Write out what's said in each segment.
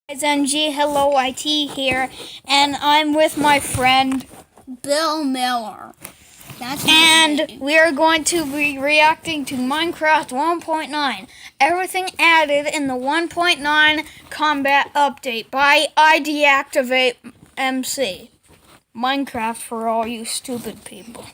Guys, MG, hello, IT here, and I'm with my friend Bill Miller. And we are going to be reacting to Minecraft 1.9. Everything added in the 1.9 combat update by iDeactivate MC. Minecraft for all you stupid people.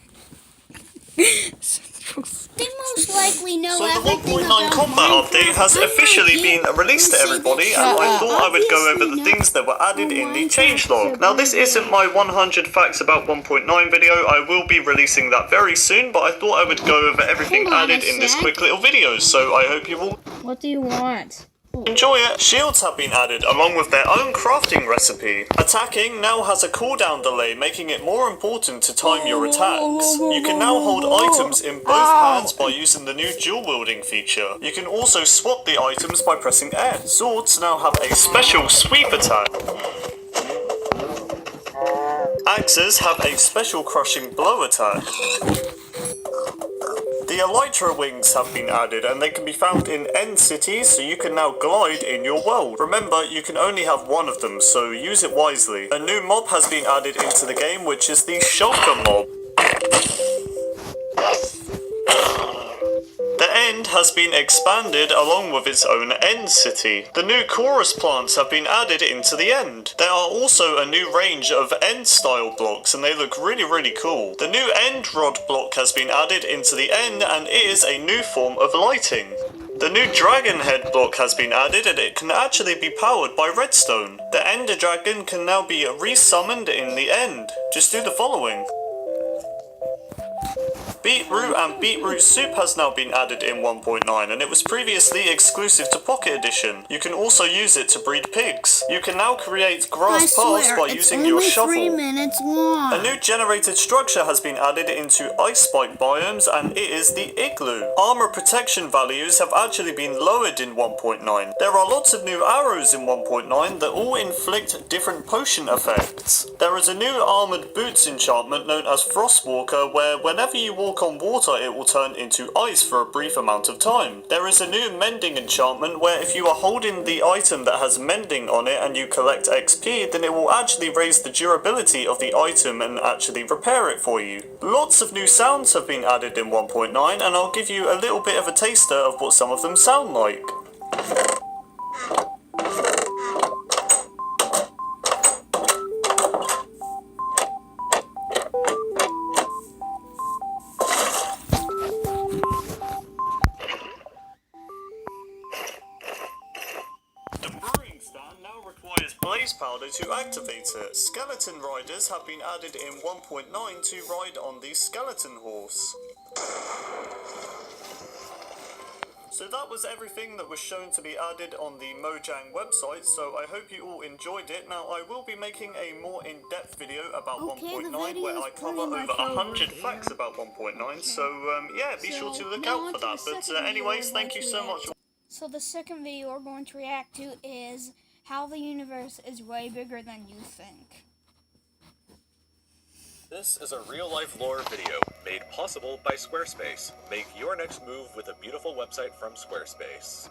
They most likely know So the everything 1.9 about combat Minecraft. update has officially been released to everybody, and I thought I would go over the things that were added in the changelog. Now this isn't my 100 facts about 1.9 video, I will be releasing that very soon, but I thought I would go over everything added in this quick little video, so I hope you all What do you want? enjoy it. Shields have been added along with their own crafting recipe. Attacking now has a cooldown delay, making it more important to time your attacks. You can now hold items in both hands by using the new dual wielding feature. You can also swap the items by pressing F. Swords now have a special sweep attack. Axes have a special crushing blow attack. The Elytra wings have been added and they can be found in end cities, so you can now glide in your world. Remember, you can only have one of them, so use it wisely. A new mob has been added into the game, which is the Shulker mob. The End has been expanded along with its own end city. The new chorus plants have been added into the End. There are also a new range of End style blocks and they look really cool. The new End rod block has been added into the End and is a new form of lighting. The new dragon head block has been added and it can actually be powered by redstone. The Ender dragon can now be resummoned in the End. Just do the following. Beetroot and beetroot soup has now been added in 1.9 and it was previously exclusive to Pocket Edition. You can also use it to breed pigs. You can now create grass paths by using your shovel. 3 minutes long. A new generated structure has been added into ice spike biomes and it is the igloo. Armor protection values have actually been lowered in 1.9. There are lots of new arrows in 1.9 that all inflict different potion effects. There is a new armored boots enchantment known as Frostwalker where whenever you walk on water it will turn into ice for a brief amount of time. There is a new mending enchantment where if you are holding the item that has mending on it and you collect XP, then it will actually raise the durability of the item and actually repair it for you. Lots of new sounds have been added in 1.9 and I'll give you a little bit of a taster of what some of them sound like. Requires blaze powder to activate it. Skeleton riders have been added in 1.9 to ride on the skeleton horse. So that was everything that was shown to be added on the Mojang website, so I hope you all enjoyed it. Now I will be making a more in-depth video about 1.9 where I cover over 100 facts about 1.9, so yeah, be sure to look out for that. But anyways, thank you so much. So the second video we're going to react to is how the universe is way bigger than you think. This is a real-life lore video made possible by Squarespace. Make your next move with a beautiful website from Squarespace.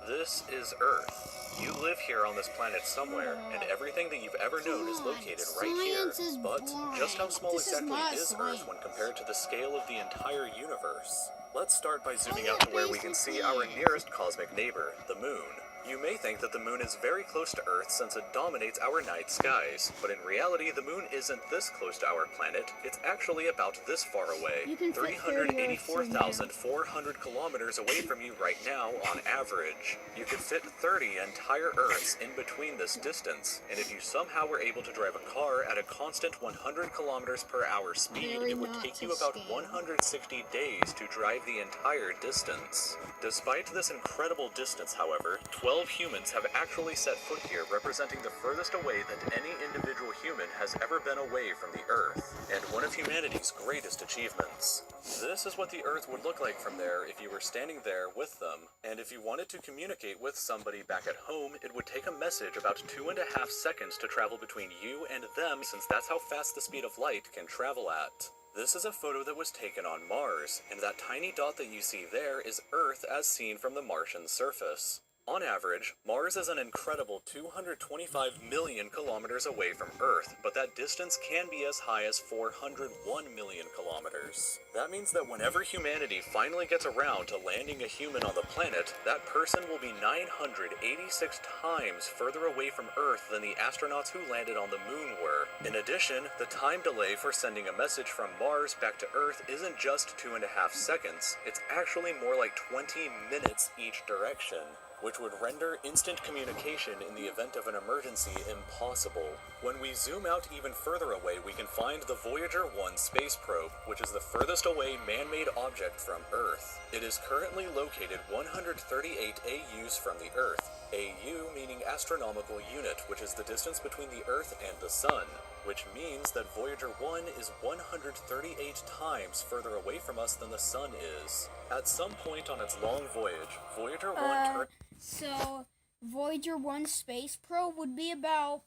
This is Earth. You live here on this planet somewhere, and everything that you've ever known is located right here. But just how small exactly is Earth when compared to the scale of the entire universe? Let's start by zooming out to where we can see our nearest cosmic neighbor, the Moon. You may think that the Moon is very close to Earth since it dominates our night skies, but in reality the Moon isn't this close to our planet, it's actually about this far away, 384,400 kilometers away from you right now on average. You could fit 30 entire Earths in between this distance, and if you somehow were able to drive a car at a constant 100 kilometers per hour speed, it would take you about 160 days to drive the entire distance. Despite this incredible distance, however, 12 humans have actually set foot here, representing the furthest away that any individual human has ever been away from the Earth, and one of humanity's greatest achievements. This is what the Earth would look like from there if you were standing there with them, and if you wanted to communicate with somebody back at home, it would take a message about 2.5 seconds to travel between you and them, since that's how fast the speed of light can travel at. This is a photo that was taken on Mars, and that tiny dot that you see there is Earth as seen from the Martian surface. On average, Mars is an incredible 225 million kilometers away from Earth, but that distance can be as high as 401 million kilometers. That means that whenever humanity finally gets around to landing a human on the planet, that person will be 986 times further away from Earth than the astronauts who landed on the moon were. In addition, the time delay for sending a message from Mars back to Earth isn't just 2.5 seconds, it's actually more like 20 minutes each direction, which would render instant communication in the event of an emergency impossible. When we zoom out even further away, we can find the Voyager 1 space probe, which is the furthest away man-made object from Earth. It is currently located 138 AUs from the Earth, AU meaning astronomical unit, which is the distance between the Earth and the Sun, which means that Voyager 1 is 138 times further away from us than the Sun is. At some point on its long voyage, Voyager 1 So, Voyager 1 space probe would be about,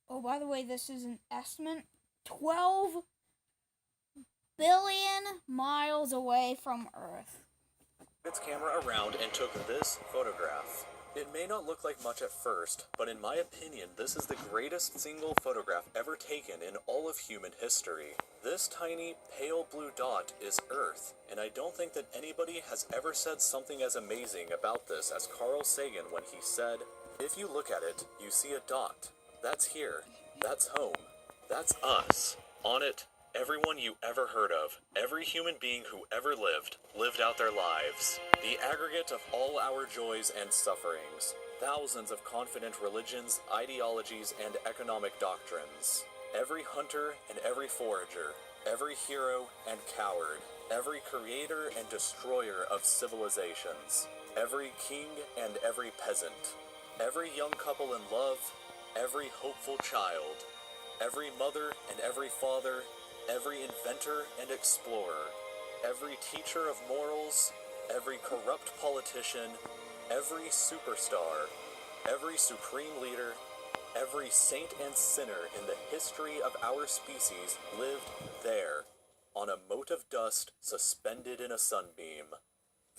oh, by the way, this is an estimate, 12 billion miles away from Earth. its camera around and took this photograph. It may not look like much at first, but in my opinion, this is the greatest single photograph ever taken in all of human history. This tiny, pale blue dot is Earth, and I don't think that anybody has ever said something as amazing about this as Carl Sagan when he said, "If you look at it, you see a dot. That's here. That's home. That's us. On it, everyone you ever heard of, every human being who ever lived out their lives. The aggregate of all our joys and sufferings. Thousands of confident religions, ideologies, and economic doctrines. Every hunter and every forager, every hero and coward, every creator and destroyer of civilizations, every king and every peasant, every young couple in love, every hopeful child, every mother and every father, every inventor and explorer, every teacher of morals, every corrupt politician, every superstar, every supreme leader, every saint and sinner in the history of our species lived there, on a mote of dust suspended in a sunbeam.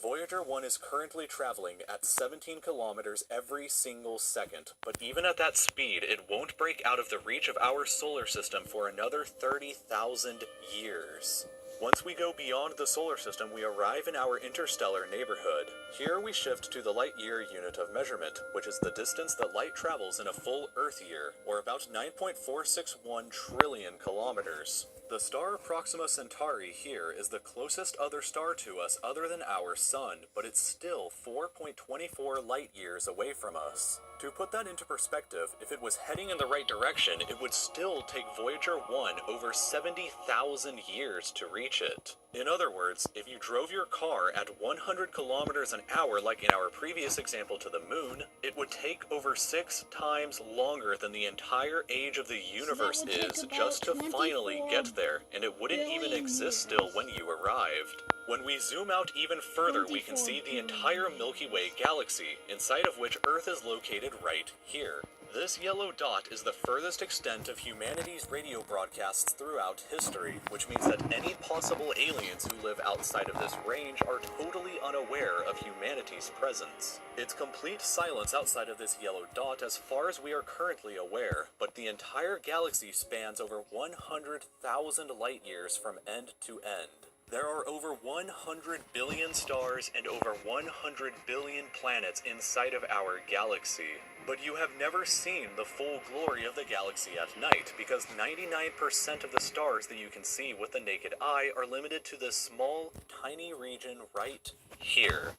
Voyager 1 is currently traveling at 17 kilometers every single second, but even at that speed, it won't break out of the reach of our solar system for another 30,000 years. Once we go beyond the solar system, we arrive in our interstellar neighborhood. Here we shift to the light-year unit of measurement, which is the distance that light travels in a full Earth year, or about 9.461 trillion kilometers. The star Proxima Centauri here is the closest other star to us other than our sun, but it's still 4.24 light years away from us. To put that into perspective, if it was heading in the right direction, it would still take Voyager 1 over 70,000 years to reach it. In other words, if you drove your car at 100 kilometers an hour like in our previous example to the moon, it would take over 6 times longer than the entire age of the universe is just to finally get there, and it wouldn't even exist still when you arrived. When we zoom out even further, we can see the entire Milky Way galaxy, inside of which Earth is located right here. This yellow dot is the furthest extent of humanity's radio broadcasts throughout history, which means that any possible aliens who live outside of this range are totally unaware of humanity's presence. It's complete silence outside of this yellow dot as far as we are currently aware, but the entire galaxy spans over 100,000 light years from end to end. There are over 100 billion stars and over 100 billion planets inside of our galaxy. But you have never seen the full glory of the galaxy at night, because 99% of the stars that you can see with the naked eye are limited to this small, tiny region right here.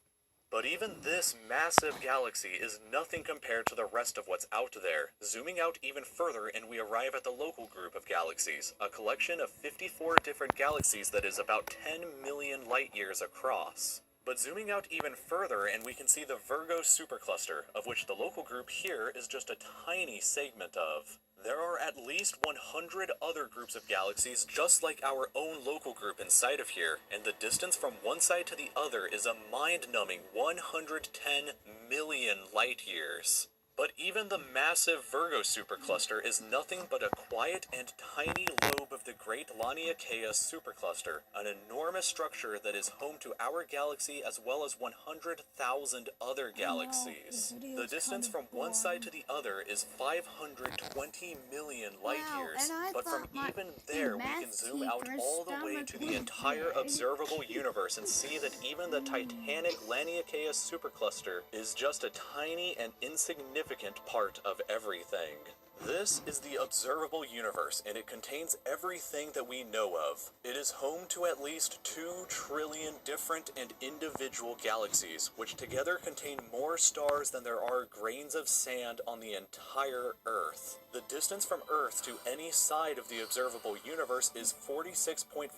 But even this massive galaxy is nothing compared to the rest of what's out there. Zooming out even further and we arrive at the local group of galaxies, a collection of 54 different galaxies that is about 10 million light years across. But zooming out even further and we can see the Virgo supercluster, of which the local group here is just a tiny segment of. There are at least 100 other groups of galaxies just like our own local group inside of here, and the distance from one side to the other is a mind-numbing 110 million light years. But even the massive Virgo supercluster is nothing but a quiet and tiny lobe of the Great Laniakea Supercluster, an enormous structure that is home to our galaxy as well as 100,000 other galaxies. The distance from one side to the other is 520 million light years, but from even there we can zoom out all the way to the entire observable universe and see that even the titanic Laniakea Supercluster is just a tiny and insignificant part of everything. This is the observable universe, and it contains everything that we know of. It is home to at least 2 trillion different and individual galaxies, which together contain more stars than there are grains of sand on the entire Earth. The distance from Earth to any side of the observable universe is 46.5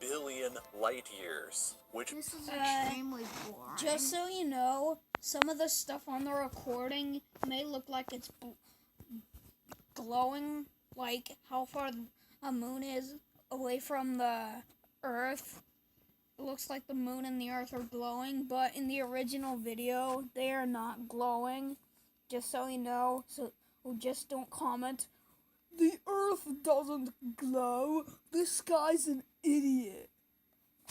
billion light years, which This is extremely boring. Just so you know, some of the stuff on the recording may look like it's glowing, like how far a moon is away from the Earth. It looks like the moon and the Earth are glowing, but in the original video, they are not glowing. Just so you know, so just don't comment, "The Earth doesn't glow, this guy's an idiot."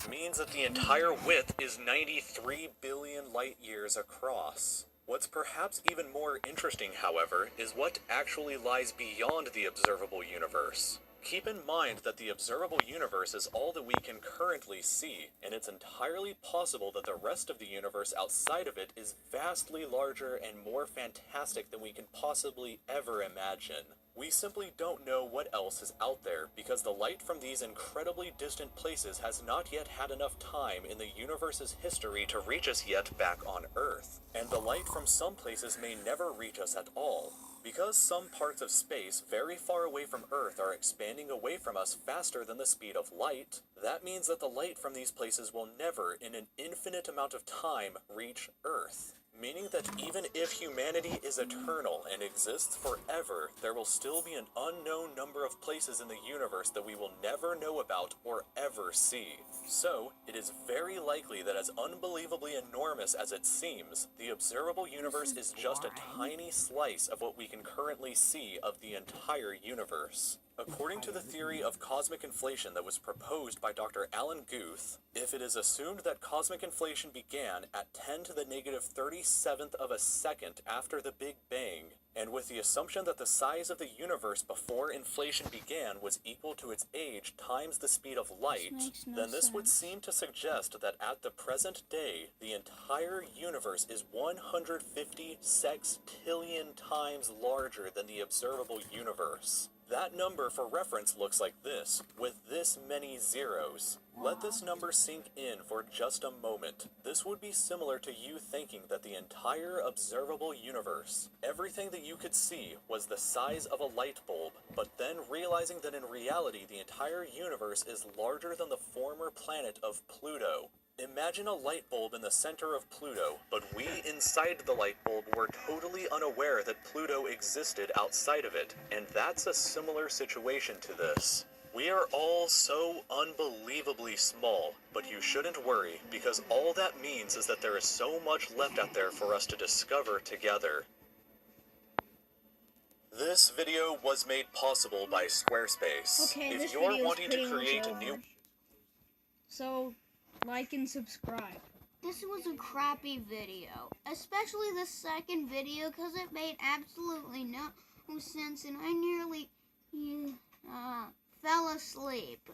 means that the entire width is 93 billion light years across. What's perhaps even more interesting, however, is what actually lies beyond the observable universe. Keep in mind that the observable universe is all that we can currently see, and it's entirely possible that the rest of the universe outside of it is vastly larger and more fantastic than we can possibly ever imagine. We simply don't know what else is out there because the light from these incredibly distant places has not yet had enough time in the universe's history to reach us yet back on Earth. And the light from some places may never reach us at all. Because some parts of space very far away from Earth are expanding away from us faster than the speed of light, that means that the light from these places will never, in an infinite amount of time, reach Earth. Meaning that even if humanity is eternal and exists forever, there will still be an unknown number of places in the universe that we will never know about or ever see. So, it is very likely that as unbelievably enormous as it seems, the observable universe is just a tiny slice of what we can currently see of the entire universe. According to the theory of cosmic inflation that was proposed by Dr. Alan Guth, if it is assumed that cosmic inflation began at 10 to the negative 37th of a second after the Big Bang, and with the assumption that the size of the universe before inflation began was equal to its age times the speed of light, then this would seem to suggest that at the present day, the entire universe is 150 sextillion times larger than the observable universe. That number for reference looks like this, with this many zeros. Let this number sink in for just a moment. This would be similar to you thinking that the entire observable universe, everything that you could see, was the size of a light bulb, but then realizing that in reality the entire universe is larger than the former planet of Pluto. Imagine a light bulb in the center of Pluto, but we inside the light bulb were totally unaware that Pluto existed outside of it, and that's a similar situation to this. We are all so unbelievably small, but you shouldn't worry, because all that means is that there is so much left out there for us to discover together. This video was made possible by Squarespace. Okay, if this you're video is wanting pretty to create much a new over. So, like and subscribe. This was a crappy video, especially the second video because it made absolutely no sense and I nearly fell asleep.